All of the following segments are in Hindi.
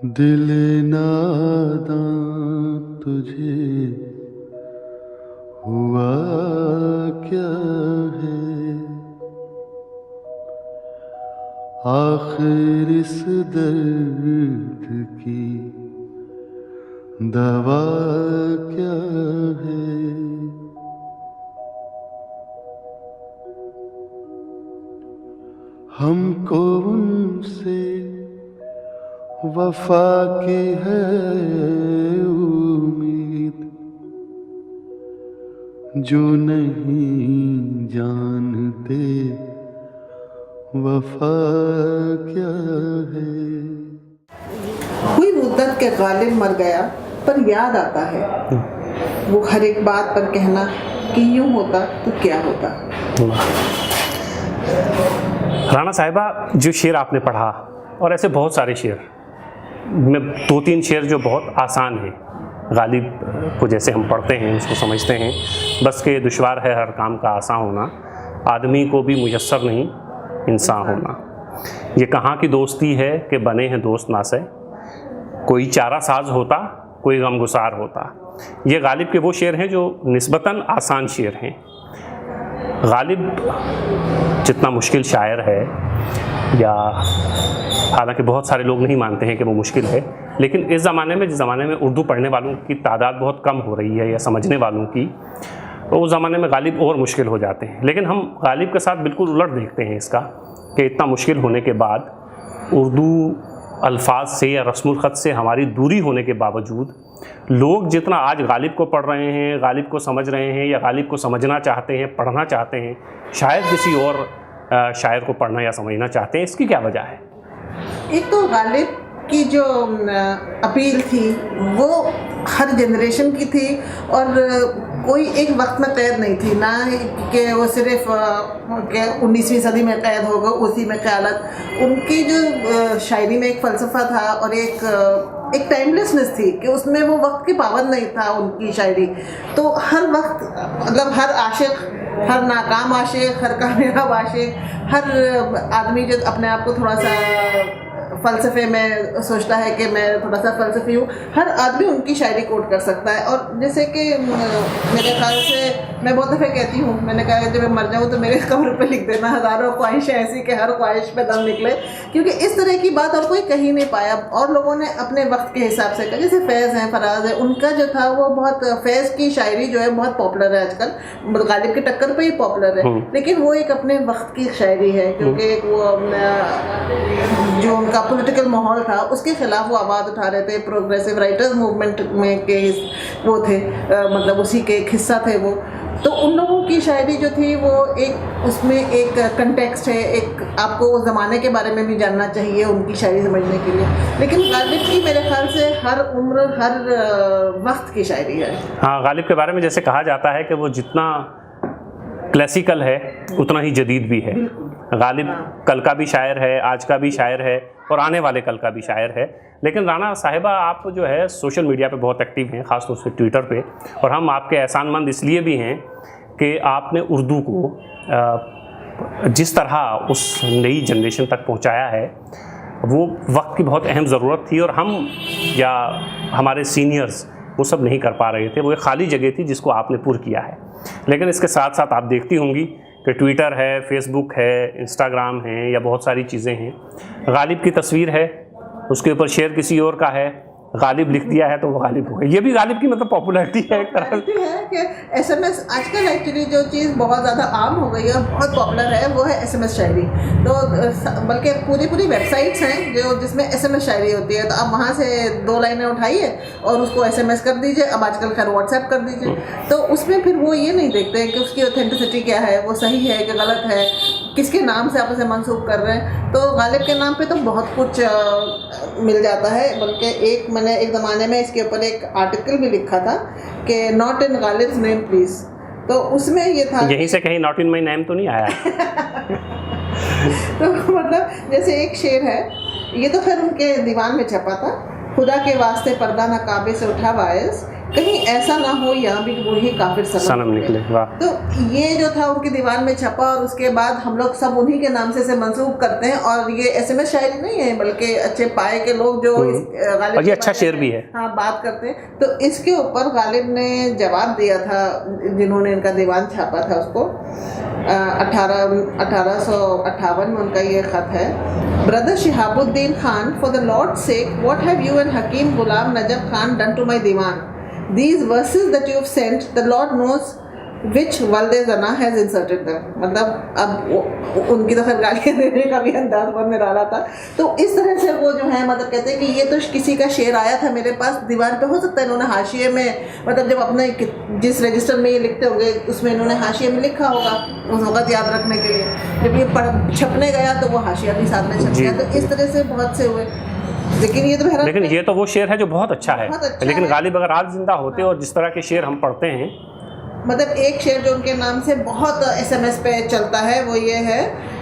दिल नादां तुझे हुआ क्या है, आखिर इस दर्द की दवा क्या है। हमको उनसे वफा की है उम्मीद, जो नहीं जानते वफा क्या है। हुई मुद्दत के गालिब मर गया पर याद आता है, वो हर एक बात पर कहना कि यूं होता तो क्या होता। राणा साहिबा, जो शेर आपने पढ़ा और ऐसे बहुत सारे शेर में 2-3 शेर जो बहुत आसान हैं, गालिब को जैसे हम पढ़ते हैं उसको समझते हैं, बस के दुश्वार है हर काम का आसान होना, आदमी को भी मुयस्सर नहीं इंसान होना। ये कहाँ की दोस्ती है कि बने हैं दोस्त ना से, कोई चारा साज होता कोई गमगुसार होता। ये गालिब के वो शेर हैं जो निस्बतन आसान शेर हैं। गालिब जितना मुश्किल शायर है, या हालांकि बहुत सारे लोग नहीं मानते हैं कि वो मुश्किल है, लेकिन इस ज़माने में जिस ज़माने में उर्दू पढ़ने वालों की तादाद बहुत कम हो रही है या समझने वालों की, तो उस ज़माने में गालिब और मुश्किल हो जाते हैं। लेकिन हम गालिब के साथ बिल्कुल उलट देखते हैं इसका, कि इतना मुश्किल होने के बाद उर्दू अल्फाज से या रस्मुल ख़त से हमारी दूरी होने के बावजूद लोग जितना आज गालिब को पढ़ रहे हैं, गालिब को समझ रहे हैं या गालिब को समझना चाहते हैं, पढ़ना चाहते हैं, शायद किसी और शायर को पढ़ना या समझना चाहते हैं। इसकी क्या वजह है? एक तो गालिब की जो अपील थी वो हर जनरेशन की थी और कोई एक वक्त में कैद नहीं थी, ना कि वो सिर्फ 19वीं सदी में कैद होगा उसी में ख्यालत। उनकी जो शायरी में एक फ़लसफ़ा था और एक टाइमलेसनेस थी कि उसमें वो वक्त की पाबंद नहीं था उनकी शायरी। तो हर वक्त मतलब हर आशिक, हर नाकाम आशिक, हर कामयाब आशिक, हर आदमी जो अपने आप को थोड़ा सा फ़लसफ़े में सोचता है कि मैं थोड़ा सा फ़लसफ़ी हूँ, हर आदमी उनकी शायरी कोट कर सकता है। और जैसे कि मेरे ख्याल से मैं बहुत दफ़े कहती हूँ, मैंने कहा जब मैं मर जाऊँ तो मेरे कब्र पे लिख देना हज़ारों ख्वाहिशें ऐसी कि हर ख्वाहिश पे दम निकले, क्योंकि इस तरह की बात और कोई कही नहीं पाया। और लोगों ने अपने वक्त के हिसाब से कहा, जैसे फैज़ हैं, फराज है, उनका जो था वो बहुत, फैज़ की शायरी जो है बहुत पॉपुलर है आजकल, गालिब की टक्कर पर ही पॉपुलर है, लेकिन वो एक अपने वक्त की शायरी है, क्योंकि एक वो जो उनका पॉलिटिकल माहौल था उसके खिलाफ वो आवाज़ उठा रहे थे, प्रोग्रेसिव राइटर्स मूवमेंट में के वो थे, मतलब उसी के एक हिस्सा थे वो। तो उन लोगों की शायरी जो थी वो एक, उसमें एक कंटेक्स्ट है, एक आपको उस ज़माने के बारे में भी जानना चाहिए उनकी शायरी समझने के लिए। लेकिन गालिब की मेरे ख्याल से हर उम्र, हर वक्त की शायरी है। हाँ, गालिब के बारे में जैसे कहा जाता है कि वो जितना क्लासिकल है उतना ही जदीद भी है। गालिब कल का भी शायर है, आज का भी शायर है और आने वाले कल का भी शायर है। लेकिन राणा साहिबा, आप जो है सोशल मीडिया पे बहुत एक्टिव हैं, ख़ासतौर से ट्विटर पे, और हम आपके एहसानमंद इसलिए भी हैं कि आपने उर्दू को जिस तरह उस नई जनरेशन तक पहुंचाया है, वो वक्त की बहुत अहम ज़रूरत थी और हम या हमारे सीनियर्स वो सब नहीं कर पा रहे थे। वो एक खाली जगह थी जिसको आपने पूर किया है। लेकिन इसके साथ साथ आप देखती होंगी कि ट्विटर है, फेसबुक है, इंस्टाग्राम है, या बहुत सारी चीज़ें हैं। गालिब की तस्वीर है, उसके ऊपर शेर किसी और का है, गालिब लिख दिया है तो वो गालिब हो गई। ये भी गालिब की मतलब पॉपुलैरिटी है एक तरह से। है कि SMS आजकल एक्चुअली जो चीज़ बहुत ज़्यादा आम हो गई है और बहुत पॉपुलर है वो है SMS शायरी। तो बल्कि पूरी वेबसाइट्स हैं जो जिसमें SMS शायरी होती है, तो आप वहाँ से 2 लाइनें उठाइए और उसको SMS कर दीजिए। अब आजकल खैर WhatsApp कर दीजिए, तो उसमें फिर वो ये नहीं देखते कि उसकी ऑथेंटिसिटी क्या है, वो सही है कि गलत है, किसके नाम से आप उसे मंसूब कर रहे हैं। तो गालिब के नाम पे तो बहुत कुछ मिल जाता है। बल्कि मैंने एक ज़माने में इसके ऊपर एक आर्टिकल भी लिखा था कि नॉट इन गालिब्स नेम प्लीज़, तो उसमें ये था, यहीं से कहीं नॉट इन माई नेम तो नहीं आया। तो मतलब जैसे एक शेर है, ये तो खैर उनके दीवान में छपा था, खुदा के वास्ते पर्दा ना काबे से उठा वायस, कहीं ऐसा ना हो यहाँ भी कि वो ही काफिर सनम निकले। वाह। तो ये जो था उनके दीवान में छपा और उसके बाद हम लोग सब उन्हीं के नाम से इसे मंसूब करते हैं। और ये SMS शायरी नहीं है, बल्कि अच्छे पाए के लोग जो गालिब और ये अच्छा शेर भी है। हाँ, बात करते हैं। तो इसके ऊपर गालिब ने जवाब दिया था जिन्होंने इनका दीवान छापा था उसको। 1858 में उनका ये खत है। Brother Shihabuddin Khan, for the lord sake what have you and Hakim Ghulam Najab Khan done to my Diwan? These verses that you have sent, the Lord knows which Walde Zana has inserted them. मतलब अब उनकी तो खैर गालियाँ देने का भी अंदाज बहुत निराला था। तो इस तरह से वो जो है मतलब कहते हैं कि ये तो किसी का शेर आया था मेरे पास दीवार पे, हो सकता है इन्होंने हाशिए में मतलब जब अपने जिस रजिस्टर में ये लिखते होंगे उसमें इन्होंने हाशिए में लिखा होगा उस वक्त याद रखने के लिए। जब ये छपने गया तो वो हाशिया भी साथ में छप गया। तो इस तरह से बहुत से हुए। लेकिन ये तो वो शेर है जो बहुत अच्छा है। लेकिन गालिब अगर आज जिंदा होते और जिस तरह के शेर हम पढ़ते हैं, मतलब एक शेर जो उनके नाम से बहुत SMS पे चलता है वो ये है,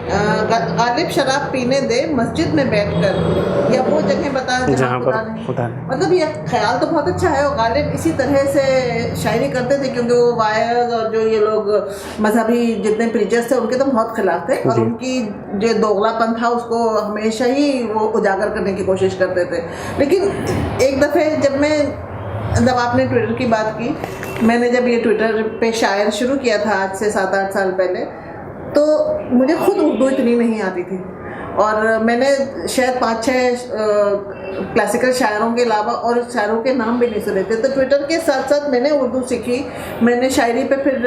गालिब शराब पीने दे मस्जिद में बैठकर, या वो जगह बता जहाँ खुदा नहीं। मतलब ये ख्याल तो बहुत अच्छा है। और गालिब इसी तरह से शायरी करते थे क्योंकि वो वायर्स और जो ये लोग मजहबी जितने प्रीचर्स थे उनके तो बहुत खिलाफ थे। और उनकी जो दोगलापन था उसको हमेशा ही वो उजागर करने की कोशिश करते थे। लेकिन एक दफ़े जब आपने ट्विटर की बात की, मैंने जब ये ट्विटर पे शायर शुरू किया था आज से 7-8 साल पहले, तो मुझे खुद उर्दू इतनी नहीं आती थी। और मैंने शायद 5-6 क्लासिकल शायरों के अलावा और शायरों के नाम भी नहीं सुने थे। तो ट्विटर के साथ साथ मैंने उर्दू सीखी। मैंने शायरी पे फिर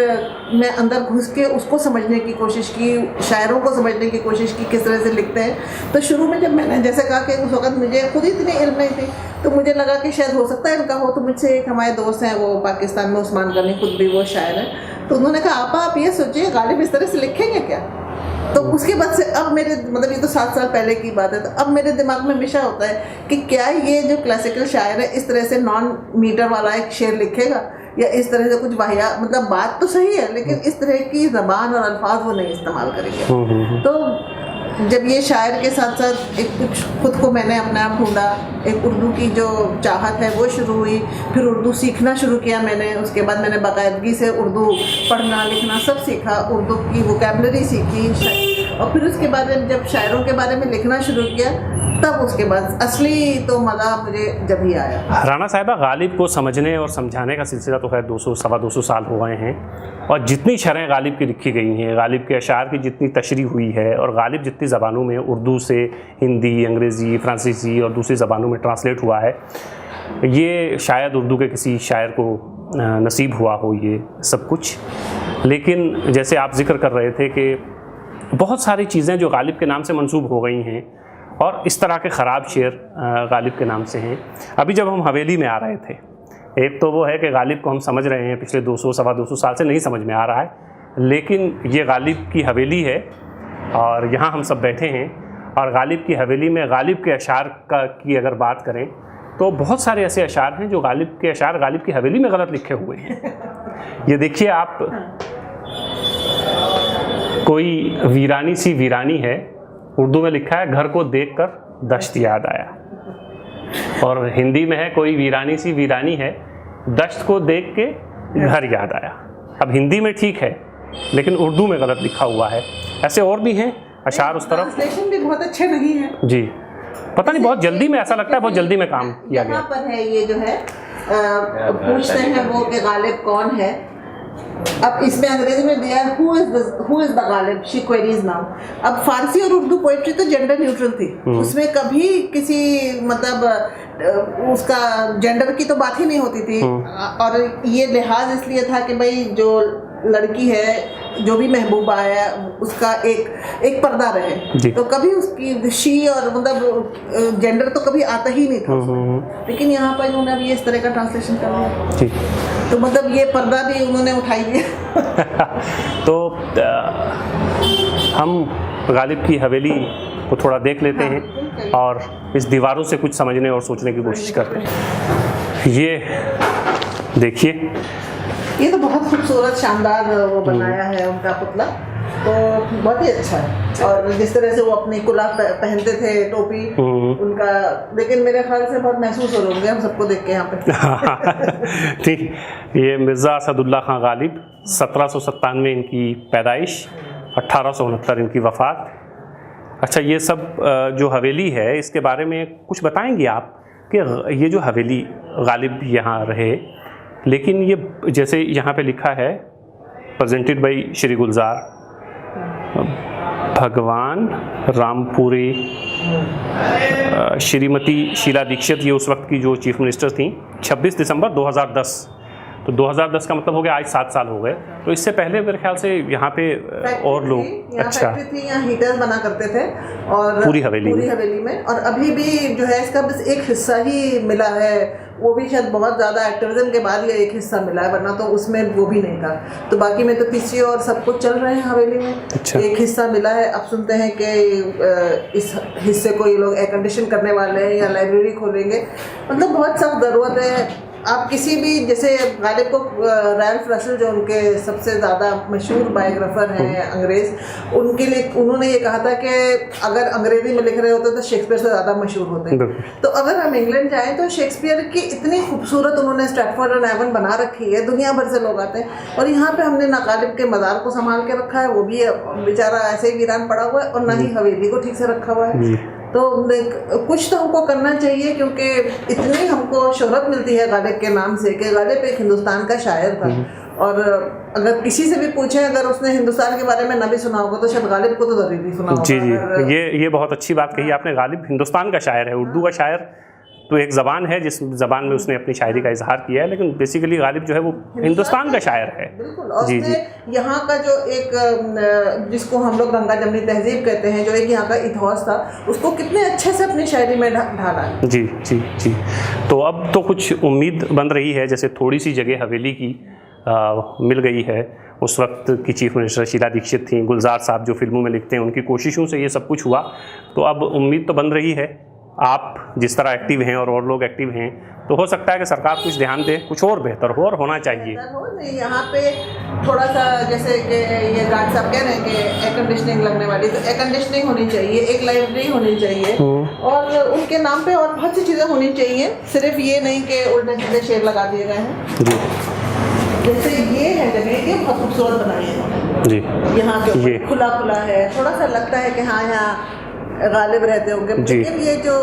मैं अंदर घुस के उसको समझने की कोशिश की, शायरों को समझने की कोशिश की किस तरह से लिखते हैं। तो शुरू में जब मैंने जैसे कहा कि उस वक्त मुझे खुद इतनी इल्म नहीं थी, तो मुझे लगा कि शायद हो सकता है इनका हो। तो मुझसे एक हमारे दोस्त हैं, वो पाकिस्तान में उस्मान गनी, खुद भी वो शायर हैं। तो उन्होंने कहा आप ये सोचिए गालिब इस तरह से लिखेंगे क्या? तो उसके बाद से अब मेरे मतलब ये तो 7 साल पहले की बात है। तो अब मेरे दिमाग में हमेशा होता है कि क्या ये जो क्लासिकल शायर है इस तरह से नॉन मीटर वाला एक शेर लिखेगा, या इस तरह से कुछ वाहिया, मतलब बात तो सही है लेकिन इस तरह की ज़बान और अल्फाज वो नहीं इस्तेमाल करेंगे। तो जब ये शायर के साथ साथ एक कुछ खुद को मैंने अपने आप ढूंढा, एक उर्दू की जो चाहत है वो शुरू हुई, फिर उर्दू सीखना शुरू किया मैंने। उसके बाद मैंने बाकायदगी से उर्दू पढ़ना लिखना सब सीखा, उर्दू की वोकैबलरी सीखी। और फिर उसके बाद जब शायरों के बारे में लिखना शुरू किया, तब उसके बाद असली तो मज़ा मुझे जब ही आया। राना साहिबा, गालिब को समझने और समझाने का सिलसिला तो खैर 200-225 साल हो गए हैं। और जितनी शरह गालिब की लिखी गई हैं, गालिब के अशार की जितनी तशरीह हुई है, और गालिब जितनी ज़बानों में उर्दू से हिंदी, अंग्रेज़ी, फ़्रांसीसी और दूसरी ज़बानों में ट्रांसलेट हुआ है, ये शायद उर्दू के किसी शायर को नसीब हुआ हो ये सब कुछ। लेकिन जैसे आप जिक्र कर रहे थे कि बहुत सारी चीज़ें जो गालिब के नाम से मंसूब हो गई हैं और इस तरह के ख़राब शेर गालिब के नाम से हैं। अभी जब हम हवेली में आ रहे थे, एक तो वो है कि गालिब को हम समझ रहे हैं पिछले 200-225 साल से नहीं समझ में आ रहा है, लेकिन ये गालिब की हवेली है और यहाँ हम सब बैठे हैं। और गालिब की हवेली में गालिब के अशार की अगर बात करें तो बहुत सारे ऐसे अशार हैं जो गालिब के अशार गालिब की हवेली में गलत लिखे हुए हैं। ये देखिए आप, कोई वीरानी सी वीरानी है, उर्दू में लिखा है घर को देखकर दश्त याद आया, और हिंदी में है कोई वीरानी सी वीरानी है, दश्त को देख के घर याद आया। अब हिंदी में ठीक है लेकिन उर्दू में गलत लिखा हुआ है। ऐसे और भी हैं अशार उस तरफ। ट्रांसलेशन भी बहुत अच्छे नहीं है जी, पता नहीं बहुत जल्दी में, ऐसा लगता है बहुत जल्दी में काम किया गया। यहाँ पर है ये जो है पूछते हैं वो कि गालिब कौन है। अब इसमें अंग्रेजी में दिया है who is the Ghalib, she queries now. अब फारसी और उर्दू पोइट्री तो जेंडर न्यूट्रल थी, उसमें कभी किसी मतलब उसका जेंडर की तो बात ही नहीं होती थी। और ये लिहाज इसलिए था कि भाई जो लड़की है, जो भी महबूबा है, उसका एक पर्दा रहे। तो कभी उसकी शी और मतलब जेंडर तो कभी आता ही नहीं था। लेकिन यहाँ पर उन्होंने भी इस तरह का ट्रांसलेशन कर लिया, तो मतलब ये पर्दा भी उन्होंने उठाई दिया। तो हम गालिब की हवेली को थोड़ा देख लेते हैं और इस दीवारों से कुछ समझने और सोचने की कोशिश करते हैं। ये देखिए, ये तो बहुत खूबसूरत शानदार वो बनाया है उनका पुतला। तो बहुत ही अच्छा है। और जिस तरह से वो अपनी कुला पहनते थे, टोपी उनका, लेकिन मेरे ख्याल से बहुत महसूस हो रहे होंगे हम सबको देख के यहाँ पे। ठीक, ये मिर्ज़ा असदुल्ला खां गालिब, 1797 इनकी पैदाइश, 1869 इनकी वफ़ात। अच्छा, ये सब जो हवेली है इसके बारे में कुछ बताएंगे आप कि ये जो हवेली गालिब यहाँ रहे, लेकिन ये जैसे यहाँ पे लिखा है प्रेजेंटेड बाई श्री गुलजार भगवान रामपुरी, श्रीमती शीला दीक्षित, ये उस वक्त की जो चीफ मिनिस्टर थी, 26 दिसंबर 2010। तो 2010 का मतलब हो गया आज 7 साल हो गए। तो इससे पहले मेरे ख्याल से यहाँ पे और लोग, अच्छा, फैक्ट्री थी, यहाँ हीटर बना करते थे और पूरी हवेली में। और अभी भी जो है इसका बस एक हिस्सा ही मिला है, वो भी शायद बहुत ज़्यादा एक्टिविज्म के बाद ये एक हिस्सा मिला है, वरना तो उसमें वो भी नहीं था। तो बाकी में तो पीछे और सब कुछ चल रहे हैं हवेली में। अच्छा। एक हिस्सा मिला है, अब सुनते हैं कि इस हिस्से को ये लोग एयर कंडीशन करने वाले हैं या लाइब्रेरी खोलेंगे। मतलब बहुत सख्त ज़रूरत है। आप किसी भी, जैसे गालिब को रैल्फ रसेल जो उनके सबसे ज़्यादा मशहूर बायोग्राफर हैं अंग्रेज़, उनके लिए उन्होंने ये कहा था कि अगर अंग्रेज़ी में लिख रहे होते तो शेक्सपियर से ज़्यादा मशहूर होते हैं। तो अगर हम इंग्लैंड जाएं तो शेक्सपियर की इतनी खूबसूरत उन्होंने स्ट्रैटफोर्ड-ऑन-एवन बना रखी है, दुनिया भर से लोग आते हैं। और यहाँ पे हमने ना गालिब के मज़ार को संभाल के रखा है, वो भी बेचारा ऐसे ही वीरान पड़ा हुआ है, और ना ही हवेली को ठीक से रखा हुआ है। तो कुछ तो हमको करना चाहिए, क्योंकि इतनी हमको शोहरत मिलती है गालिब के नाम से कि गालिब एक हिंदुस्तान का शायर था। और अगर किसी से भी पूछें, अगर उसने हिंदुस्तान के बारे में ना भी सुना होगा तो शायद गालिब को तो ज़रूर भी सुना होगा। जी जी, ये बहुत अच्छी बात कही आपने। गालिब हिंदुस्तान का शायर है। उर्दू का शायर तो एक ज़बान है जिस ज़बान में उसने अपनी शायरी का इजहार किया है, लेकिन बेसिकली गालिब जो है वो हिंदुस्तान का शायर है। बिल्कुल। और जी जी, यहाँ का जो एक, जिसको हम लोग गंगा जमनी तहजीब कहते हैं, जो एक यहाँ का इतिहास था, उसको कितने अच्छे से अपनी शायरी में ढाला। जी जी जी। तो अब तो कुछ उम्मीद बन रही है, जैसे थोड़ी सी जगह हवेली की मिल गई है। उस वक्त की चीफ मिनिस्टर शीला दीक्षित थी, गुलजार साहब जो फिल्मों में लिखते हैं, उनकी कोशिशों से ये सब कुछ हुआ। तो अब उम्मीद तो बन रही है, आप जिस तरह एक्टिव हैं और लोग एक्टिव हैं, तो हो सकता है कि सरकार कुछ ध्यान दे, कुछ और बेहतर हो और होना चाहिए। नहीं, यहाँ पे थोड़ा सा, जैसे कि ये गार्ड साहब कह रहे हैं कि एयर कंडीशनिंग लगने वाली, तो एयर कंडीशनिंग होनी चाहिए, एक लाइब्रेरी होनी चाहिए, और उनके नाम पे और बहुत सी चीज़ें होनी चाहिए। सिर्फ ये नहीं कि उल्टे सीधे शेर लगा दिए गए हैं। जी, जैसे ये है जगह, ये बहुत खूबसूरत बनाई है जी। यहाँ पे खुला खुला है, थोड़ा सा लगता है कि हाँ यहाँ गालिब रहते होंगे, लेकिन ये जो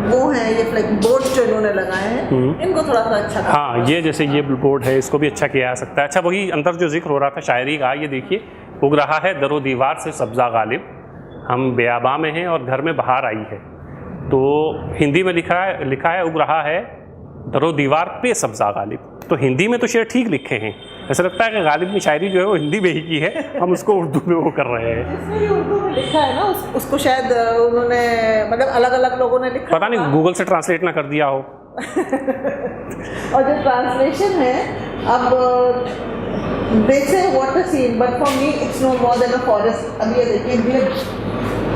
वो हैं, ये फ्लैग बोर्ड जो इन्होंने लगाए हैं, इनको थोड़ा सा अच्छा, हाँ, ये जैसे ये बोर्ड है, इसको भी अच्छा किया जा सकता है। अच्छा, वही अंदर जो जिक्र हो रहा था शायरी का, ये देखिए, उग रहा है दरो दीवार से सब्ज़ा गालिब, हम बेआबा में हैं और घर में बाहर आई है। तो हिंदी में लिखा है उग रहा है दरो दीवार पे सब्ज़ा गालिब। तो हिंदी में तो शेर ठीक लिखे हैं, ऐसा लगता है कि गालिब ने शायरी जो है वो हिंदी में ही की है, हम उसको उर्दू में वो कर रहे हैं। जिसने उर्दू में लिखा है ना, उसको शायद उन्होंने, मतलब अलग अलग लोगों ने लिखा, पता नहीं गूगल से ट्रांसलेट ना कर दिया हो। और जो ट्रांसलेशन है, अब they say what a scene, but for me it's no more than a forest। अब ये देखिए,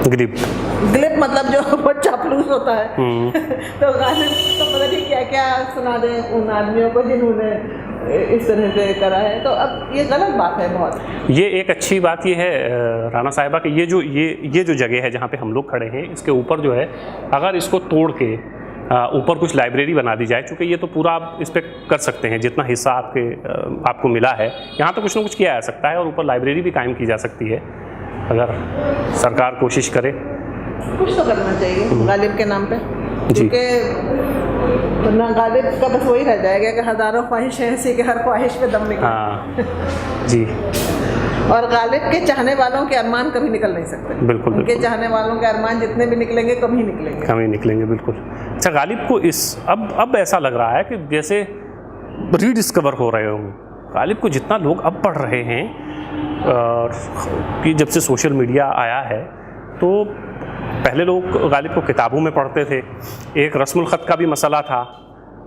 ग्लिप मतलब जो बहुत चापलूस होता है। तो गालिब तो पता नहीं क्या क्या सुना दें उन आदमियों को जिन्होंने इस तरह से करा है। तो अब ये गलत बात है बहुत। ये एक अच्छी बात ये है राना साहिबा कि ये जो जगह है जहाँ पे हम लोग खड़े हैं, इसके ऊपर जो है, अगर इसको तोड़ के ऊपर कुछ लाइब्रेरी बना दी जाए, चूँकि ये तो पूरा आप इस पर कर सकते हैं, जितना हिस्सा आपको मिला है, यहाँ तो कुछ ना कुछ किया जा सकता है और ऊपर लाइब्रेरी भी कायम की जा सकती है, अगर सरकार कोशिश करे। कुछ तो करना चाहिए गालिब के नाम पे, क्योंकि ना गालिब का बस वही रह जाएगा कि हज़ारों ख्वाहिश है ऐसी कि हर ख्वाहिश पे दम निकले। हाँ जी। और गालिब के चाहने वालों के अरमान कभी निकल नहीं सकते। बिल्कुल। उनके चाहने वालों के अरमान जितने भी निकलेंगे, कम ही निकलेंगे। बिल्कुल। अच्छा, गालिब को अब ऐसा लग रहा है कि जैसे रीडिस्कवर हो रहे हों। गालिब को जितना लोग अब पढ़ रहे हैं, कि जब से सोशल मीडिया आया है, तो पहले लोग गालिब को किताबों में पढ़ते थे, एक रस्मुल ख़त का भी मसला था,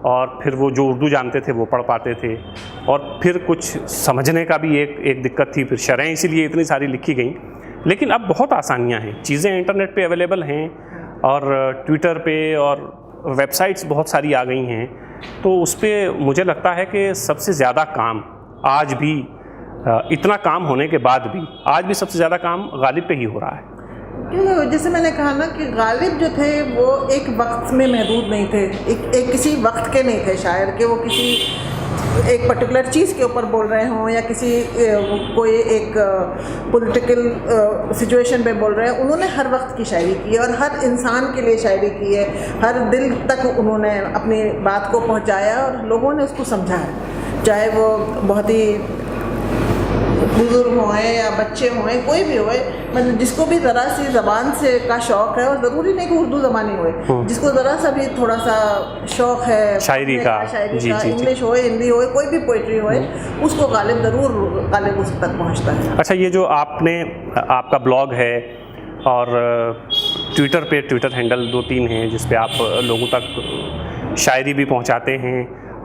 और फिर वो जो उर्दू जानते थे वो पढ़ पाते थे, और फिर कुछ समझने का भी एक दिक्कत थी, फिर शरह इसीलिए इतनी सारी लिखी गई। लेकिन अब बहुत आसानियाँ हैं, चीज़ें इंटरनेट पे अवेलेबल हैं, और ट्विटर पे और वेबसाइट्स बहुत सारी आ गई हैं। तो उस पर मुझे लगता है कि सबसे ज़्यादा काम आज भी इतना काम होने के बाद भी आज भी सबसे ज़्यादा काम गालिब पे ही हो रहा है। क्योंकि जैसे मैंने कहा ना कि गालिब जो थे वो एक वक्त में महदूद नहीं थे, एक किसी वक्त के नहीं थे शायर के, वो किसी एक पर्टिकुलर चीज़ के ऊपर बोल रहे हों या किसी कोई एक पॉलिटिकल सिचुएशन पे बोल रहे हैं। उन्होंने हर वक्त की शायरी की है और हर इंसान के लिए शायरी की है, हर दिल तक उन्होंने अपनी बात को पहुंचाया और लोगों ने उसको समझा है, चाहे वो बहुत ही बुजुर्ग हों या बच्चे हों, कोई भी होए, मतलब जिसको भी ज़रा सी ज़बान से का शौक़ है, और ज़रूरी नहीं कि उर्दू ज़बानी होए, जिसको ज़रा सा भी थोड़ा सा शौक़ है शायरी का, इंग्लिश होए, हिंदी होए, कोई भी पोइट्री होए, उसको गालिब उस तक पहुँचता है। अच्छा, ये जो आपका ब्लॉग है और ट्विटर हैंडल 2-3 हैं जिस पे आप लोगों तक शायरी भी पहुंचाते हैं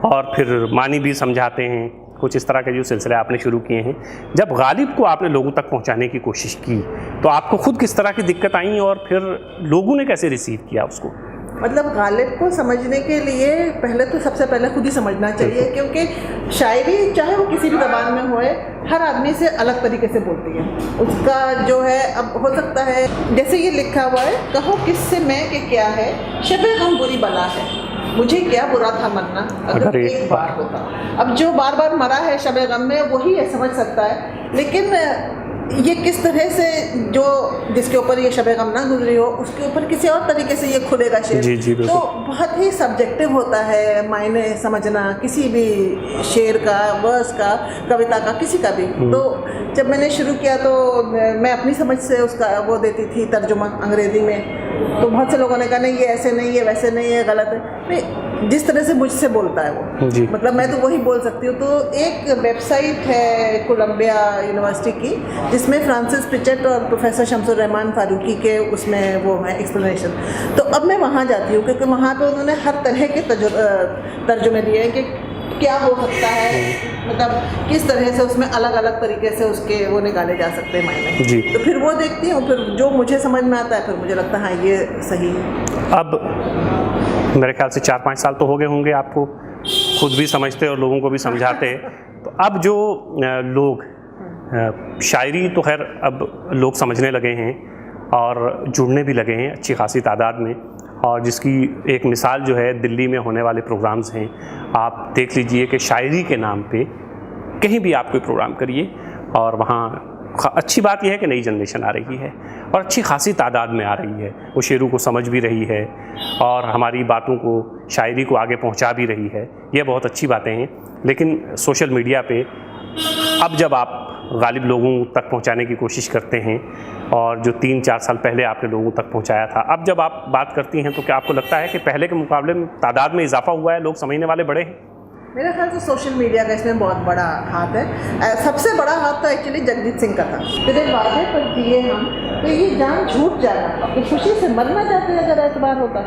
और फिर मानी भी समझाते हैं, कुछ इस तरह के जो सिलसिले आपने शुरू किए हैं, जब गालिब को आपने लोगों तक पहुंचाने की कोशिश की तो आपको खुद किस तरह की दिक्कत आई और फिर लोगों ने कैसे रिसीव किया उसको? मतलब गालिब को समझने के लिए पहले तो सबसे पहले खुद ही समझना चाहिए, क्योंकि शायरी चाहे वो किसी भी ज़बान में होए, हर आदमी से अलग तरीके से बोलती है। उसका जो है, अब हो सकता है जैसे ये लिखा हुआ है, कहो किससे मैं कि क्या है, शबे गम बुरी बला है, मुझे क्या बुरा था मरना अगर एक बार होता। अब जो बार बार मरा है शबे गम में, वही है समझ सकता है, लेकिन ये किस तरह से जो जिसके ऊपर ये शबे गम ना गुजरी हो उसके ऊपर किसी और तरीके से ये खुलेगा शेर, तो बहुत ही सब्जेक्टिव होता है मायने समझना किसी भी शेर का, वर्स का, कविता का, किसी का भी। तो जब मैंने शुरू किया तो मैं अपनी समझ से उसका वो देती थी तर्जुमा अंग्रेज़ी में, तो बहुत से लोगों ने कहा नहीं ये ऐसे नहीं है, वैसे नहीं है, गलत है। नहीं, जिस तरह से मुझसे बोलता है वो, मतलब मैं तो वही बोल सकती हूँ। तो एक वेबसाइट है कोलंबिया यूनिवर्सिटी की जिसमें फ्रांसिस पिचेट और प्रोफेसर शमसुर रहमान फारूकी के उसमें वो है एक्सप्लेनेशन। तो अब मैं वहाँ जाती हूँ क्योंकि वहाँ पे उन्होंने हर तरह के तर्जुमे दिए हैं कि क्या हो सकता है, मतलब किस तरह से उसमें अलग अलग तरीके से उसके वो निकाले जा सकते हैं मायने। तो फिर वो देखती हूँ, फिर जो मुझे समझ में आता है फिर मुझे लगता है हाँ ये सही है। अब मेरे ख्याल से 4-5 साल तो हो गए होंगे आपको खुद भी समझते और लोगों को भी समझाते। तो अब जो लोग शायरी तो खैर अब लोग समझने लगे हैं और जुड़ने भी लगे हैं अच्छी खासी तादाद में, और जिसकी एक मिसाल जो है दिल्ली में होने वाले प्रोग्राम्स हैं। आप देख लीजिए कि शायरी के नाम पे कहीं भी आप कोई प्रोग्राम करिए और वहाँ अच्छी बात यह है कि नई जनरेशन आ रही है और अच्छी खासी तादाद में आ रही है, वो शेरों को समझ भी रही है और हमारी बातों को, शायरी को आगे पहुँचा भी रही है। ये बहुत अच्छी बातें हैं। लेकिन सोशल मीडिया पे अब जब आप गालिब लोगों तक पहुंचाने की कोशिश करते हैं और जो 3-4 साल पहले आपने लोगों तक पहुंचाया था, अब जब आप बात करती हैं तो क्या आपको लगता है कि पहले के मुकाबले में तादाद में इजाफा हुआ है, लोग समझने वाले बढ़े हैं? मेरे ख्याल से सोशल मीडिया का इसमें बहुत बड़ा हाथ है। सबसे बड़ा हाथ तो एक्चुअली जगजीत सिंह का था। तेरे वादे पर जिए हम, तो ये जान झूठ जाना, अपनी खुशी से मरना चाहते हैं अगर एतबार होता।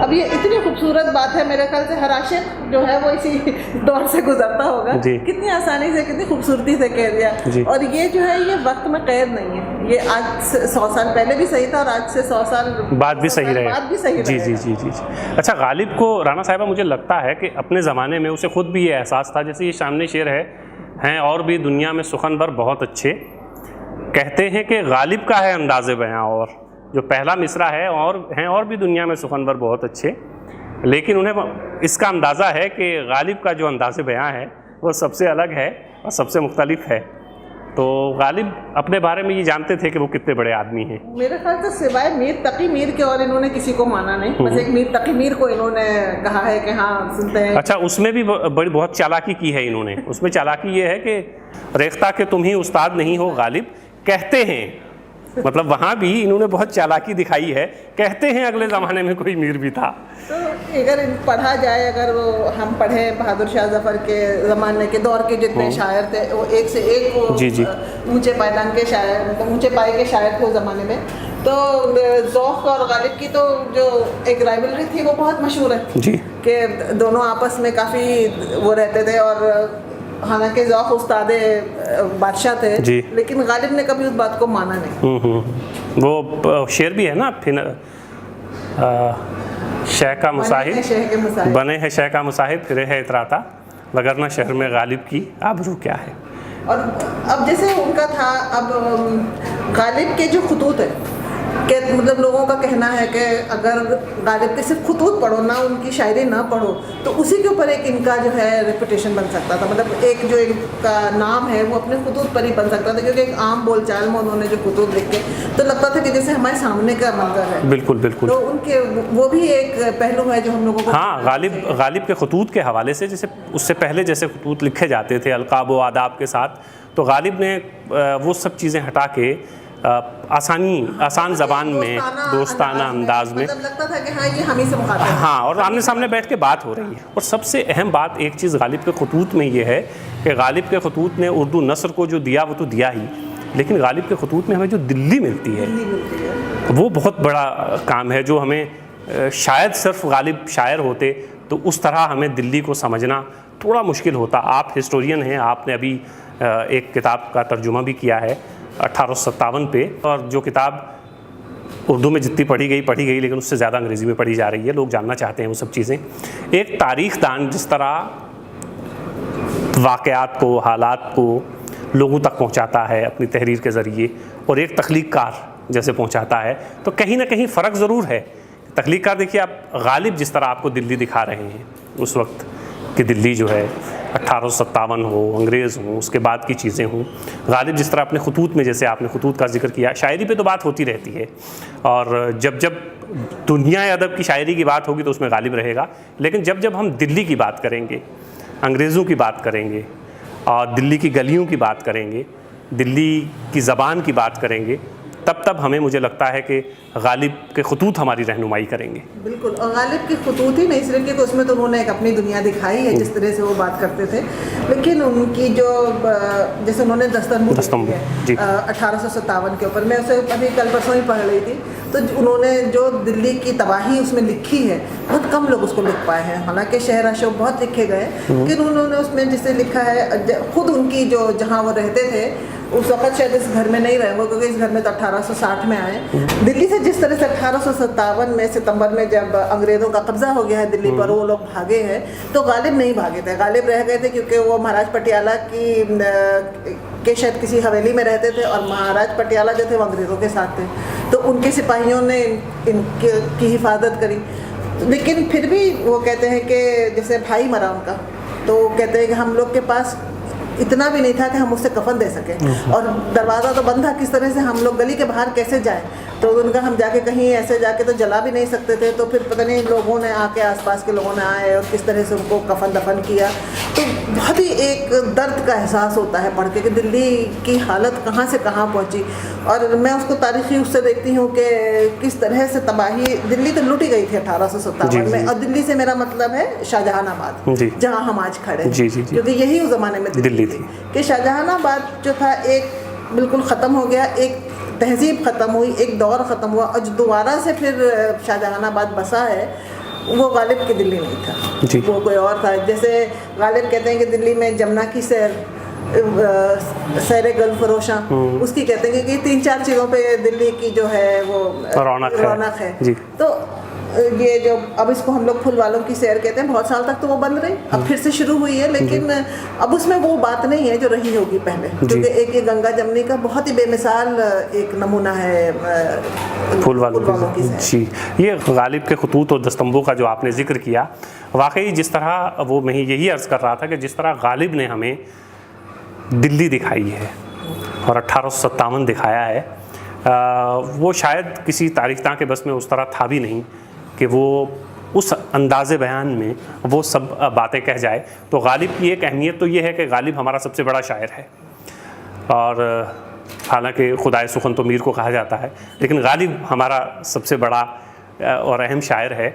अब ये इतनी खूबसूरत बात है, मेरे ख्याल से हर आशिक जो है वो इसी दौर से गुजरता होगा। कितनी आसानी से, कितनी खूबसूरती से कह दिया। और ये जो है ये वक्त में कैद नहीं है, ये आज से 100 साल पहले भी सही था और आज से 100 साल बाद भी सही रहेगा। जी। अच्छा, गालिब को राना साहिबा मुझे लगता है कि अपने ज़माने में उसे खुद भी ये एहसास था, जैसे ये सामने शेर हैं और भी दुनिया में सुखनवर बहुत अच्छे, कहते हैं कि गालिब का है अंदाज़े बयां, और जो पहला मिसरा है और भी दुनिया में सुखनवर बहुत अच्छे, लेकिन उन्हें इसका अंदाज़ा है कि गालिब का जो अंदाज़े बयां है वो सबसे अलग है और सबसे मुख्तलिफ है। तो गालिब अपने बारे में ये जानते थे कि वो कितने बड़े आदमी हैं। मेरे ख्याल से सिवाय मीर तकी मीर के और इन्होंने किसी को माना नहीं, बस एक मीर तकी मीर को इन्होंने कहा है कि हाँ सुनते हैं। अच्छा, उसमें भी बड़ी बहुत चालाकी की है इन्होंने। उसमें चालाकी ये है कि रेख्ता के तुम ही उस्ताद नहीं हो गालिब, कहते हैं, मतलब वहाँ भी इन्होंने बहुत चालाकी दिखाई है। कहते हैं अगले ज़माने में कोई मीर भी था। तो अगर पढ़ा जाए, अगर वो हम पढ़ें बहादुर शाह जफ़र के ज़माने के दौर के जितने शायर थे, वो एक से एक वो ऊँचे पायदान के शायर, ऊँचे पाए के शायर थे उस ज़माने में। तो ज़ौक़ और गालिब की तो जो एक राइवलरी थी वो बहुत मशहूर है जी, कि दोनों आपस में काफ़ी वो रहते थे। और हालांकि ज़ौक़ उस्ताद बादशाह थे, लेकिन गालिब ने कभी उस बात को माना नहीं। वो शेर भी है ना, फिर शह का मुसाहिब बने है, शह का मुसाहिब फिरे है इतराता, वगरना शहर में गालिब की आबरू क्या है। और अब जैसे उनका था, अब गालिब के जो खुतूत है कि मतलब लोगों का कहना है कि अगर गालिब के सिर्फ खुतूत पढ़ो ना, उनकी शायरी ना पढ़ो, तो उसी के ऊपर एक इनका जो है रेपुटेशन बन सकता था। मतलब एक जो इनका नाम है वो अपने खुतूत पर ही बन सकता था, क्योंकि एक आम बोलचाल में उन्होंने जो खुतूत लिखे तो लगता था कि जैसे हमारे सामने का मंजर है। बिल्कुल बिल्कुल। तो उनके वो भी एक पहलू है जो हम लोगों को, हाँ, गालिब के खुतूत के हवाले से, जैसे उससे पहले जैसे खुतूत लिखे जाते थे अलकाब व आदाब के साथ, तो गालिब ने वो सब चीज़ें हटा के आसान ज़बान में, दोस्ताना अंदाज में, मतलब लगता था कि हाँ ये हम ही से मुखातिब हैं। हाँ, और आमने सामने बैठ के बात हो रही है। और सबसे अहम बात एक चीज़ गालिब के खुतूत में ये है कि गालिब के खुतूत ने उर्दू नस्र को जो दिया वो तो दिया ही, लेकिन गालिब के खुतूत में हमें जो दिल्ली मिलती है वो बहुत बड़ा काम है, जो हमें शायद सिर्फ गालिब शायर होते तो उस तरह हमें दिल्ली को समझना थोड़ा मुश्किल होता। आप हिस्टोरियन हैं, आपने अभी एक किताब का तर्जुमा भी किया है 1857 पे, और जो किताब उर्दू में जितनी पढ़ी गई, लेकिन उससे ज़्यादा अंग्रेज़ी में पढ़ी जा रही है। लोग जानना चाहते हैं वो सब चीज़ें। एक तारीख़ दान जिस तरह वाक़यात को, हालात को लोगों तक पहुंचाता है अपनी तहरीर के ज़रिए, और एक तख्लीक़कार जैसे पहुंचाता है, तो कहीं ना कहीं फ़र्क ज़रूर है। तख्लीक़कार देखिए, आप गालिब जिस तरह आपको दिल्ली दिखा रहे हैं, उस वक्त की दिल्ली जो है 1857 हो, अंग्रेज़ हो, उसके बाद की चीज़ें हों, गालिब जिस तरह अपने खुतूत में, जैसे आपने खुतूत का जिक्र किया, शायरी पे तो बात होती रहती है, और जब जब दुनिया अदब की शायरी की बात होगी तो उसमें गालिब रहेगा, लेकिन जब जब हम दिल्ली की बात करेंगे, अंग्रेज़ों की बात करेंगे, और दिल्ली की गलियों की बात करेंगे, दिल्ली की ज़बान की बात करेंगे, तब हमें, मुझे लगता है कि गालिब के खुतूत हमारी रहनुमाई करेंगे। बिल्कुल, और गालिब की खुतूत ही नहीं सिर्फ, क्योंकि उसमें तो उन्होंने एक अपनी दुनिया दिखाई है जिस तरह से वो बात करते थे, लेकिन उनकी जो जैसे उन्होंने दस्तंबू 1857 के ऊपर, मैं उसे अभी कल परसों ही पढ़ रही थी, तो उन्होंने जो दिल्ली की तबाही उसमें लिखी है, बहुत कम लोग उसको लिख पाए हैं। हालांकि शहर अशोक बहुत लिखे गए, लेकिन उन्होंने उसमें जिसे लिखा है खुद उनकी जो जहाँ वो रहते थे उस वक्त, शायद इस घर में नहीं रहे वो, क्योंकि इस घर में तो 1860 में आए। दिल्ली से जिस तरह से 1857 में सितंबर में जब अंग्रेज़ों का कब्जा हो गया है दिल्ली पर, वो लोग भागे हैं, तो गालिब नहीं भागे थे, गालिब रह गए थे, क्योंकि वो महाराज पटियाला के शायद किसी हवेली में रहते थे, और महाराज पटियाला जो थे वो अंग्रेज़ों के साथ थे, तो उनके सिपाहियों ने इनकी हिफाजत करी। लेकिन फिर भी वो कहते हैं कि जैसे भाई मरा उनका, तो कहते हैं कि हम लोग के पास इतना भी नहीं था कि हम उससे कफन दे सकें, और दरवाज़ा तो बंद था, किस तरह से हम लोग गली के बाहर कैसे जाएं, तो उनका हम जाके कहीं ऐसे जाके तो जला भी नहीं सकते थे, तो फिर पता नहीं लोगों ने आके, आसपास के लोगों ने आए और किस तरह से उनको कफन दफन किया। तो बहुत ही एक दर्द का एहसास होता है पढ़ के कि दिल्ली की हालत कहाँ से कहाँ पहुँची, और मैं उसको तारीखी उससे देखती हूँ कि किस तरह से तबाही, दिल्ली तो लूटी गई थी 1857 में, और दिल्ली से मेरा मतलब है शाहजहानाबाद, जहाँ हम आज खड़े हैं, क्योंकि यही उस ज़माने में दिल्ली थी कि शाहजहानाबाद जो था एक बिल्कुल ख़त्म हो गया, एक तहजीब ख़त्म हुई, एक दौर ख़त्म हुआ, और जो दोबारा से फिर शाहजहानाबाद बसा है वो गालिब की दिल्ली नहीं था, वो कोई और था। जैसे गालिब कहते हैं कि दिल्ली में जमुना की सैर गल फरोशा, उसकी कहते हैं कि 3-4 चीज़ों पे दिल्ली की जो है वो रौनक है। तो ये जो अब इसको हम लोग फूल वालों की सैर कहते हैं, बहुत साल तक तो वो बंद रही, अब फिर से शुरू हुई है, लेकिन अब उसमें वो बात नहीं है जो रही होगी पहले, क्योंकि एक ये गंगा जमनी का बहुत ही बेमिसाल एक नमूना है फूल वालों की सैर। जी, ये गालिब के खुतूत और दस्तंबू का जो आपने जिक्र किया, वाकई जिस तरह वो, मैं यही अर्ज़ कर रहा था कि जिस तरह गालिब ने हमें दिल्ली दिखाई है और 1857 दिखाया है, वो शायद किसी तारीख़दां के बस में उस तरह था भी नहीं कि वो उस अंदाज़े बयान में वो सब बातें कह जाए। तो गालिब की एक अहमियत तो ये है कि गालिब हमारा सबसे बड़ा शायर है, और हालांकि खुदाए सुखन तो मीर को कहा जाता है, लेकिन गालिब हमारा सबसे बड़ा और अहम शायर है।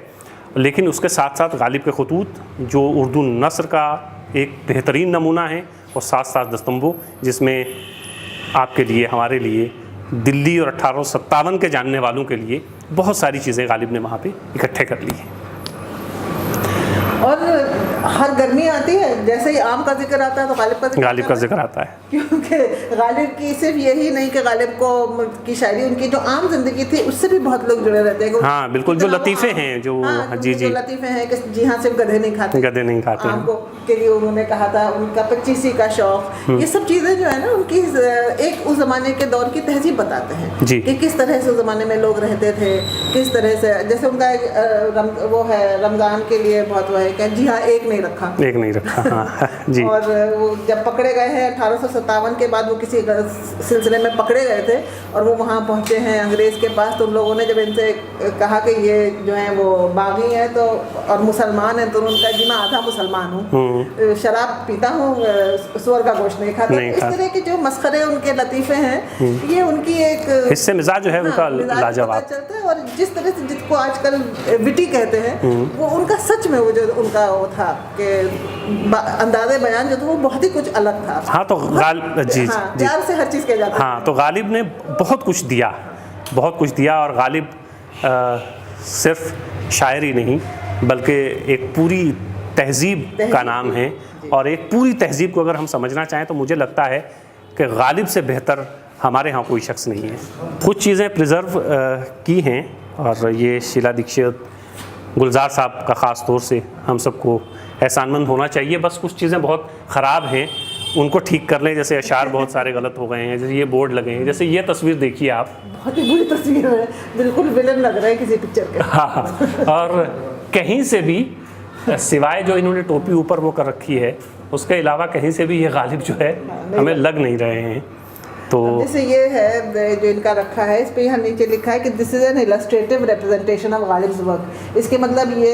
लेकिन उसके साथ साथ गालिब के खुतूत जो उर्दू नस्र का एक बेहतरीन नमूना है, और साथ साथ दस्तंबू, जिसमें आपके लिए, हमारे लिए, दिल्ली और 1857 के जानने वालों के लिए बहुत सारी चीज़ें गालिब ने वहाँ पे इकट्ठे कर ली हैं। और हर गर्मी आती है जैसे ही आम का जिक्र आता है तो गालिब का जिक्र आता है, क्योंकि गालिब की सिर्फ यही नहीं कि गालिब को की शायरी, उनकी जो आम जिंदगी थी उससे भी बहुत लोग जुड़े रहते हैं। हाँ बिल्कुल, जो लतीफ़े हैं जो जी जो लतीफ़े हैं कि जी हाँ सिर्फ गधे नहीं खाते आम को के लिए उन्होंने कहा था, उनका 25 का शौक, ये सब चीज़ें जो है ना उनकी एक उस ज़माने के दौर की तहजीब बताते हैं जी। कि किस तरह से उस ज़माने में लोग रहते थे, किस तरह से, जैसे उनका वो है रमज़ान के लिए बहुत वो है कि जी हाँ एक नहीं रखा हाँ जी। और वो जब पकड़े गए हैं 1857 के बाद वो किसी सिलसिले में पकड़े गए थे और वो वहाँ पहुँचे हैं अंग्रेज़ के पास, तो उन लोगों ने जब इनसे कहा कि ये जो है वो बागी हैं तो और मुसलमान हैं, तो उन्होंने कहा जी मैं आधा मुसलमान हूँ, शराब पीता हूँ, सुअर का गोश्त नहीं खाता। इस तरह के जो मस्खरे उनके लतीफ़े हैं ये उनकी एक हिस्से मिजाज जो है उनका लाजवाब चलता है। और जिस तरह से जिसको आजकल विटी कहते हैं वो उनका सच में वो जो उनका वो था कि अंदाज़े बयान जो था वो बहुत ही कुछ अलग था। हाँ तो जी प्यार से हर चीज़ कह जाता है। हाँ तो गालिब ने बहुत कुछ दिया और गालिब सिर्फ शायरी नहीं बल्कि एक पूरी तहजीब का नाम है, और एक पूरी तहजीब को अगर हम समझना चाहें तो मुझे लगता है कि गालिब से बेहतर हमारे यहाँ कोई शख्स नहीं है। कुछ चीज़ें प्रिजर्व की हैं और ये शीला दीक्षित, गुलजार साहब का ख़ास तौर से हम सबको एहसानमंद होना चाहिए। बस कुछ चीज़ें बहुत ख़राब हैं, उनको ठीक कर लें। जैसे अशार बहुत सारे गलत हो गए हैं, जैसे ये बोर्ड लगे हैं, जैसे ये तस्वीर देखिए आप, बहुत ही बुरी तस्वीर है, बिल्कुल विलन लग रहा है किसी पिक्चर के। हाँ, और कहीं से भी सिवाय जो इन्होंने टोपी ऊपर वो कर रखी है उसके अलावा कहीं से भी ये गालिब जो है हमें लग नहीं रहे हैं। तो जैसे ये है जो इनका रखा है, इस पे यहाँ नीचे लिखा है कि this is an illustrative representation of Ghalib's work. इसके मतलब ये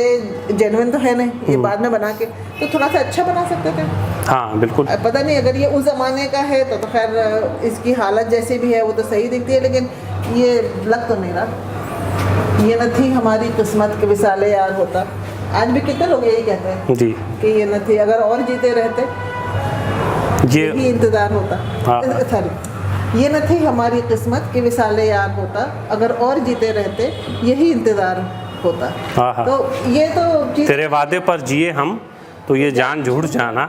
जेन्युइन तो है नहीं, ये बाद में बना के तो थोड़ा सा अच्छा बना सकते थे। हाँ बिल्कुल, पता नहीं अगर ये उस ज़माने का है तो खैर इसकी हालत जैसी भी है वो तो सही दिखती है, लेकिन ये लग तो नहीं रहा। ये न थी हमारी किस्मत के विसाले यार होता। आज भी कितने लोग यही कहते हैं जी कि ये न थी, अगर और जीते रहते ये इंतज़ार होता। सॉरी, ये न थी हमारी किस्मत के विसाले यार होता, अगर और जीते रहते यही इंतज़ार होता। तो ये तो तेरे वादे पर जिए हम तो ये जान झूठ जाना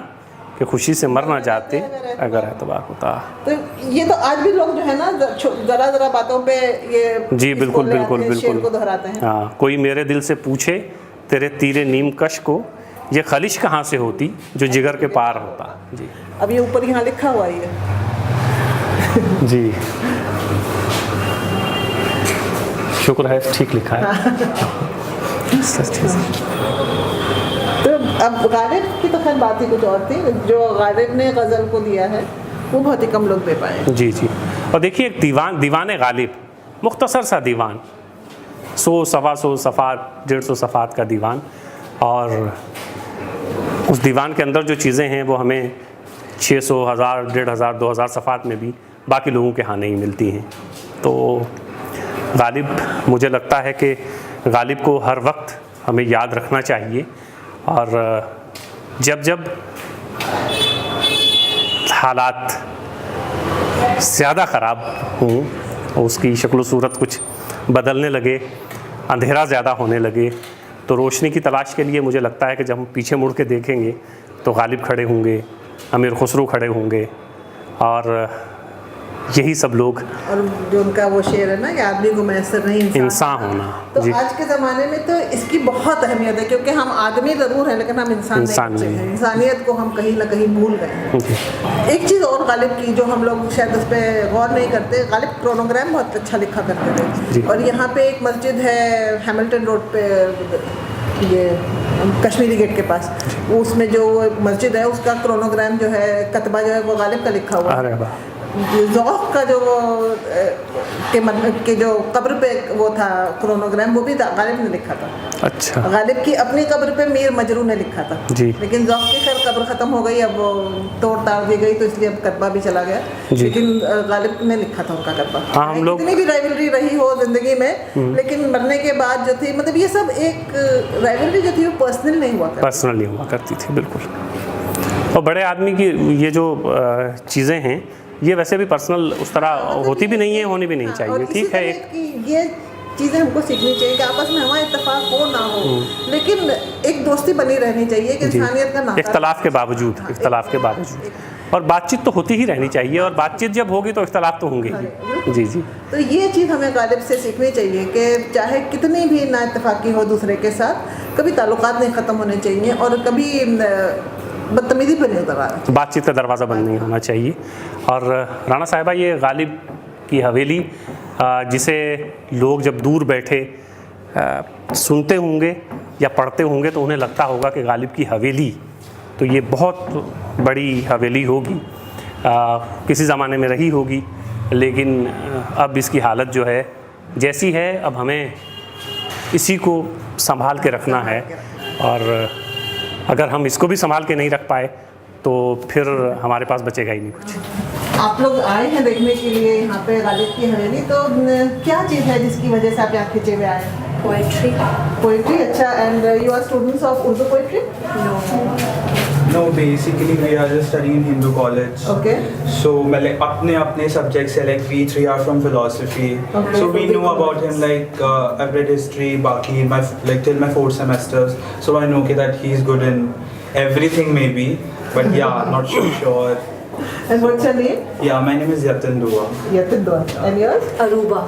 कि खुशी से मर ना जाते अगर एतबार होता। तो ये तो आज भी लोग जो है ना जरा बातों पे ये जी बिल्कुल को दोहराते हैं। हाँ, कोई मेरे दिल से पूछे तेरे तीरे नीम कश को ये खलिश कहाँ से होती जो जिगर के पार होता। जी अब ये ऊपर यहाँ लिखा हुआ ही है जी, शुक्र है ठीक लिखा है। तो अब गालिब की तो खैर बात ही कुछ और थी, जो गालिब ने गज़ल को दिया है वो बहुत ही कम लोग दे पाए। जी जी, और देखिए एक दीवान गालिब, मुख्तसर सा दीवान, 100 सवा 100 सफ़ात 150 सफ़ात का दीवान, और उस दीवान के अंदर जो चीज़ें हैं वो हमें 600, 1000, 1500, 2000 सफ़ात में भी बाकी लोगों के यहाँ नहीं मिलती हैं। तो गालिब, मुझे लगता है कि गालिब को हर वक्त हमें याद रखना चाहिए, और जब जब हालात ज़्यादा ख़राब हों, उसकी शक्ल सूरत कुछ बदलने लगे, अंधेरा ज़्यादा होने लगे, तो रोशनी की तलाश के लिए मुझे लगता है कि जब हम पीछे मुड़ के देखेंगे तो गालिब खड़े होंगे, अमीर खुसरो खड़े होंगे, और यही सब लोग। और जो उनका वो शेर है ना कि आदमी को मैसर नहीं इंसान होना, तो आज के ज़माने में तो इसकी बहुत अहमियत है, क्योंकि हम आदमी ज़रूर हैं लेकिन हम इंसान नहीं हैं। इंसानियत को हम कहीं ना कहीं भूल गए हैं। एक चीज़ और गालिब की जो हम लोग शायद उस पर गौर नहीं करते, गालिब क्रोनोग्राम बहुत अच्छा लिखा करते थे। और यहाँ पे एक मस्जिद है हैमिल्टन रोड पे, ये कश्मीरी गेट के पास, उसमें जो मस्जिद है उसका क्रोनोग्राम जो है, कतबा जो है वो गालिब का लिखा हुआ है। ज़ौक़ का जो के जो कब्र पे वो था क्रोनोग्राम, वो भी गालिब ने लिखा था। अच्छा, गालिब की अपनी कब्र पे मीर मजरू ने लिखा था जी। लेकिन ज़ौक़ की खैर कब्र ख़त्म हो गई, अब वो तोड़ ताड़ दी गई, तो इसलिए अब कतबा भी चला गया, लेकिन गालिब ने लिखा था उनका कतबा। हाँ, हम लोग इतनी भी राइवलरी रही हो ज़िंदगी में, लेकिन मरने के बाद जो थी, मतलब ये सब एक राइवलरी जो थी वो पर्सनल नहीं हुआ करती थी बिल्कुल। और बड़े आदमी की ये जो चीज़ें हैं ये वैसे भी पर्सनल उस तरह होती भी नहीं है, होनी भी नहीं चाहिए। ठीक है, ये चीज़ें हमको सीखनी चाहिए कि आपस में हमारा इत्तेफाक हो ना हो, लेकिन एक दोस्ती बनी रहनी चाहिए कि इंसानियत का नाता, इख्तलाफ के बावजूद, इख्तलाफ के बावजूद, और बातचीत तो होती ही रहनी चाहिए, और बातचीत जब होगी तो इख्तलाफ तो होंगे ही। जी जी। तो ये चीज़ हमें गालिब से सीखनी चाहिए कि चाहे कितनी भी ना इत्तेफाकी हो दूसरे के साथ, कभी ताल्लुकात नहीं ख़त्म होने चाहिए और कभी बदतमीजी पर नहीं उतरना, बातचीत का दरवाज़ा बंद नहीं होना चाहिए। और राणा साहिबा, ये गालिब की हवेली जिसे लोग जब दूर बैठे सुनते होंगे या पढ़ते होंगे तो उन्हें लगता होगा कि गालिब की हवेली तो ये बहुत बड़ी हवेली होगी, किसी ज़माने में रही होगी, लेकिन अब इसकी हालत जो है जैसी है, अब हमें इसी को संभाल के रखना है, और अगर हम इसको भी संभाल के नहीं रख पाए तो फिर हमारे पास बचेगा ही नहीं कुछ। आप लोग आए हैं देखने के लिए यहाँ पे गालिब की हवेली, तो क्या चीज़ है जिसकी वजह से आप यहाँ खिंचे हुए आए? पोइट्री। अच्छा, and you are students of Urdu poetry? No, basically we are just studying in Hindu college. Okay. So like अपने subjects है, like we three are from philosophy. Okay. So we know about him, like I've read history, बाकी like till my 4th semesters. So I know that he is good in everything maybe, but yeah, not so sure. And what's your name? Yeah, my name is Yatin Dua. Yatin Dua. And yours? Aruba.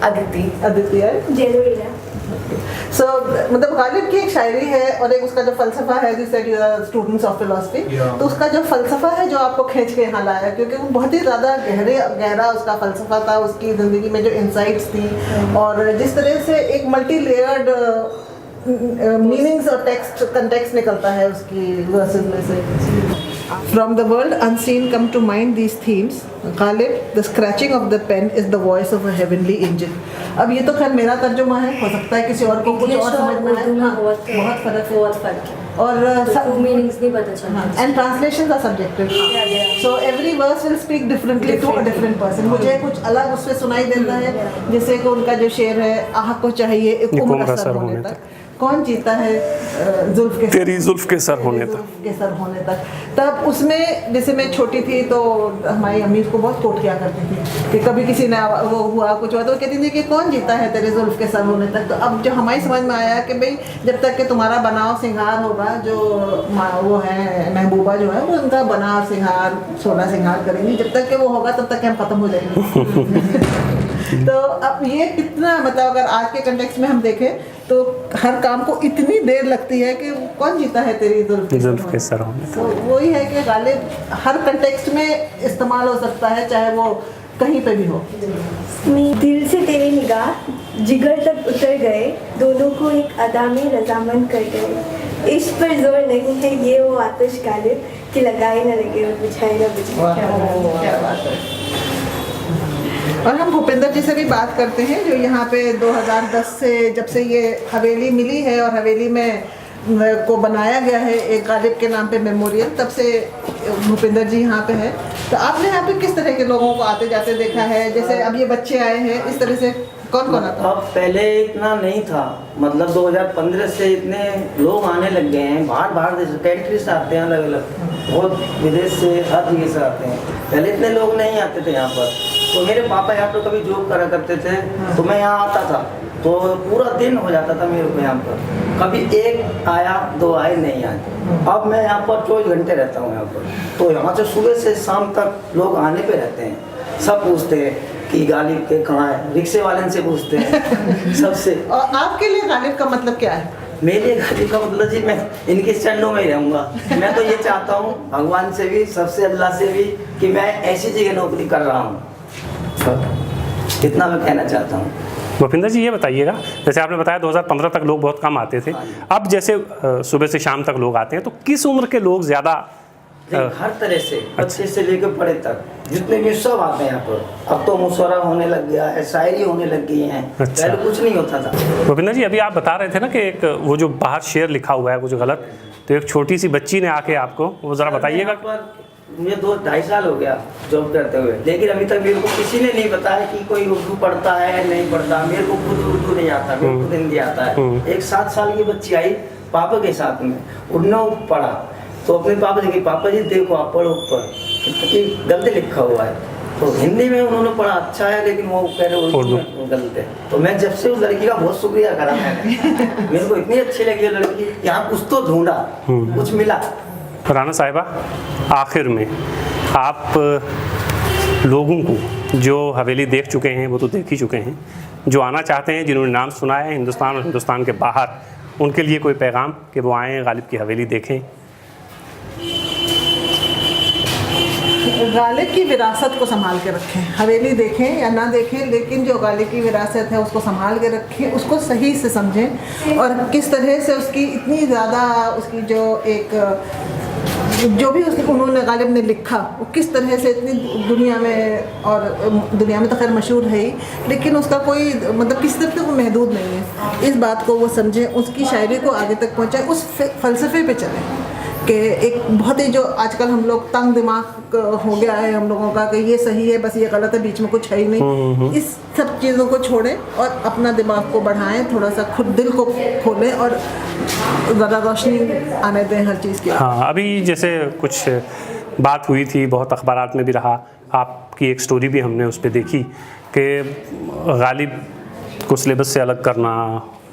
Aditi. Aditya. January. So मतलब गालिब की एक शायरी है और एक उसका जो फ़लसफ़ा है, जिस said you are students of philosophy, तो उसका जो फ़लसफ़ा है जो आपको खींच के यहाँ लाया, क्योंकि वो बहुत ही ज़्यादा गहरा उसका फ़लसफ़ा था, उसकी ज़िंदगी में जो इंसाइट्स थी और जिस तरह से एक मल्टी लेयर्ड मीनिंग्स और कंटेक्स्ट निकलता है उसकी वर्सेस में से। From the world unseen come to mind these themes. Ghalib, the scratching of the pen is the voice of a heavenly angel. अब ये तो खैर मेरा तर्जुमा है, हो सकता है किसी और को कुछ और समझ में आए। हाँ, बहुत फर्क है। और सब मीनिंग्स नहीं पता चलता। And translations are subjective. So every verse will speak differently to a different person. मुझे कुछ अलग उससे सुनाई देता है, जैसे कि उनका जो शेर है, आह को चाहिए एक उम्र असर होने तक, कौन जीता है जुल्फ के तेरी जुल्फ के सर होने तक। तब उसमें जैसे मैं छोटी थी तो हमारी अम्मी उसको बहुत कोट किया करती थी कि कभी किसी ने वो हुआ कुछ हुआ तो कहती थी कि कौन जीता है तेरे जुल्फ के सर होने तक। तो अब जो हमारी समझ में आया कि भाई जब तक कि तुम्हारा बनाव सिंगार होगा, जो वो है महबूबा जो है वो उनका बनाव सिंगार 16 सिंगार करेंगी, जब तक कि वो होगा तब तक हम ख़त्म हो जाएंगे। तो अब ये कितना मतलब अगर आज के कंटेक्स्ट में हम देखें तो हर काम को इतनी देर लगती है कि कौन जीता है तेरी जुल्फ के सर होने। तो वही है कि गालिब हर कंटेक्स्ट में इस्तेमाल हो सकता है, चाहे वो कहीं पे भी हो। दिल से तेरी निगाह जिगर तक उतर गए, दोनों को एक अदा में रजामंद कर गए, इश्क पर जोर नहीं है ये वो आतिश गालिब कि लगाए न लगे और बुझाए न बुझाए। क्या बात है। और हम भूपेंद्र जी से भी बात करते हैं जो यहाँ पे 2010 से जब से ये हवेली मिली है और हवेली में को बनाया गया है एक गालिब के नाम पे मेमोरियल, तब से भूपेंद्र जी यहाँ पे है। तो आपने यहाँ पे किस तरह के लोगों को आते जाते देखा है? जैसे अब ये बच्चे आए हैं, इस तरह से कौन कौन आता? अब पहले इतना नहीं था, मतलब 2015 से इतने लोग आने लग गए हैं, बाहर से कंट्री से आते हैं, अलग अलग बहुत विदेश से हर जगह से आते हैं। पहले इतने लोग नहीं आते थे यहाँ पर। तो मेरे पापा यहाँ पर कभी जॉब करा करते थे तो मैं यहाँ आता था तो पूरा दिन हो जाता था मेरे को यहाँ पर, कभी एक आया 2 आए नहीं आए। अब मैं यहाँ पर 24 घंटे रहता हूँ यहाँ पर, तो यहाँ से सुबह से शाम तक लोग आने पे रहते हैं। सब पूछते हैं कि गालिब के कहाँ है, रिक्शे वाले से पूछते हैं सबसे। और आपके लिए गालिब का मतलब क्या है? मेरे लिए गालिब का मतलब जी मैं इनके चरणों में ही रहूँगा। मैं तो ये चाहता हूँ भगवान से भी, सबसे अल्लाह से भी, कि मैं ऐसी जगह नौकरी कर रहा हूँ, इतना मैं कहना चाहता हूँ। भूपेंद्र जी ये बताइएगा, जैसे आपने बताया 2015 तक लोग बहुत कम आते थे, अब जैसे सुबह से शाम तक लोग आते हैं, तो किस उम्र के लोग ज़्यादा? हर तरह से, बच्चे से लेकर बड़े तक, जितने भी सब आते हैं यहाँ पर। अब तो मुशवरा होने लग गया है, शायरी होने लग गई है, पहले कुछ नहीं होता था। भूपेंद्र जी अभी आप बता रहे थे ना कि एक वो जो बाहर शेर लिखा हुआ है कुछ गलत, तो एक छोटी सी बच्ची ने आके आपको वो ज़रा बताइएगा। मुझे 2-2.5 साल हो गया जॉब करते हुए, लेकिन अभी तक मेरे को किसी ने नहीं बताया कि कोई उर्दू पढ़ता है नहीं पढ़ता। मेरे को खुद उर्दू नहीं आता, मेरे को हिंदी आता है। एक 7 साल की बच्ची आई पापा के साथ में, उन्होंने पढ़ा तो अपने पापा से कि पापा जी देखो आप पढ़ो ऊपर कि गलती लिखा हुआ है। तो हिंदी में उन्होंने पढ़ा अच्छा है, लेकिन वो कह रहे उर्दू में गलत है। तो मैं जब से उस लड़की का बहुत शुक्रिया करा मैंने, मेरे को इतनी अच्छी लगी वो लड़की, यहाँ कुछ तो ढूंढा, कुछ मिला। राना साहिबा, आखिर में आप लोगों को जो हवेली देख चुके हैं वो तो देख ही चुके हैं, जो आना चाहते हैं, जिन्होंने नाम सुना है हिंदुस्तान और हिंदुस्तान के बाहर, उनके लिए कोई पैगाम कि वो आएँ, गालिब की हवेली देखें? गालिब की विरासत को संभाल के रखें, हवेली देखें या ना देखें, लेकिन जो गालिब की विरासत है उसको संभाल के रखें, उसको सही से समझें, और किस तरह से उसकी इतनी ज़्यादा उसकी जो एक जो भी उन्होंने गालिब ने लिखा वो किस तरह से इतनी दुनिया में, और दुनिया में तो खैर मशहूर है ही, लेकिन उसका कोई मतलब किसी तरह से वो महदूद नहीं है। इस बात को वो समझें, उसकी शायरी को आगे तक पहुँचाएँ, उस फ़लसफ़े पे चलें कि एक बहुत ही जो आजकल हम लोग तंग दिमाग हो गया है हम लोगों का कि ये सही है बस ये गलत है, बीच में कुछ है ही नहीं। इस सब चीज़ों को छोड़ें और अपना दिमाग को बढ़ाएं, थोड़ा सा खुद दिल को खोलें और ज़रा रोशनी आने दें हर चीज़ की। हाँ, अभी जैसे कुछ बात हुई थी, बहुत अखबारात में भी रहा, आपकी एक स्टोरी भी हमने उस पर देखी कि गालिब को सिलेबस से अलग करना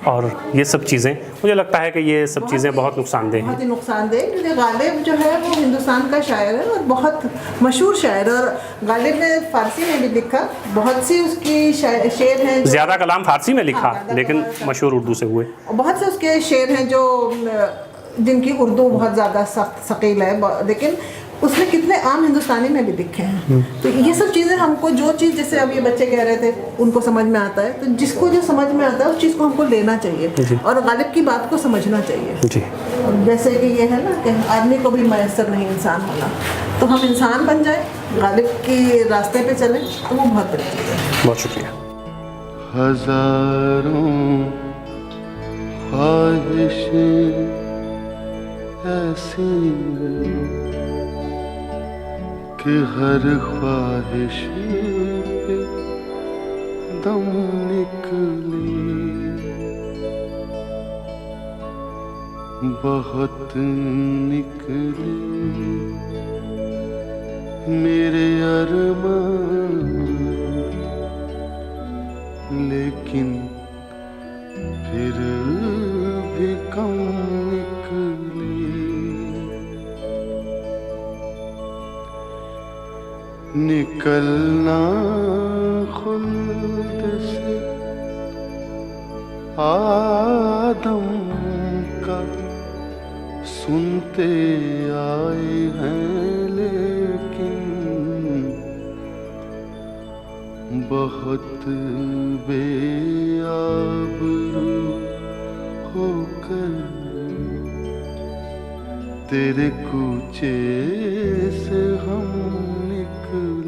और ये सब चीज़ें, मुझे लगता है कि ये सब चीज़ें बहुत नुकसानदेह हैं। बहुत ही नुकसानदेह, क्योंकि गालिब जो है वो हिंदुस्तान का शायर है और बहुत मशहूर शायर, और गालिब ने फ़ारसी में भी लिखा, बहुत सी उसकी शेर हैं, ज़्यादा कलाम फ़ारसी में लिखा, लेकिन मशहूर उर्दू से हुए। बहुत से उसके शेर हैं जो जिनकी उर्दू बहुत ज़्यादा सख्त सकील है, लेकिन उसने कितने आम हिंदुस्तानी में भी लिखे हैं। तो ये सब चीज़ें हमको, जो चीज़ जैसे अब ये बच्चे कह रहे थे उनको समझ में आता है, तो जिसको जो समझ में आता है उस चीज़ को हमको लेना चाहिए और गालिब की बात को समझना चाहिए जी। जैसे कि ये है ना कि आदमी को भी मैसर नहीं इंसान होना, तो हम इंसान बन जाए, गालिब के रास्ते पे चलें, तो वो बहुत बड़ी चीज़ है। बहुत शुक्रिया। हजारों ख्वाहिशें ऐसी कि हर ख्वाहिश पे दम निकली, बहुत निकली मेरे अरमान, लेकिन फिर भी कम निकली। निकलना खुल्द से आदम का सुनते आए हैं, लेकिन बहुत बेआबरू होकर तेरे कूचे से हम निकले।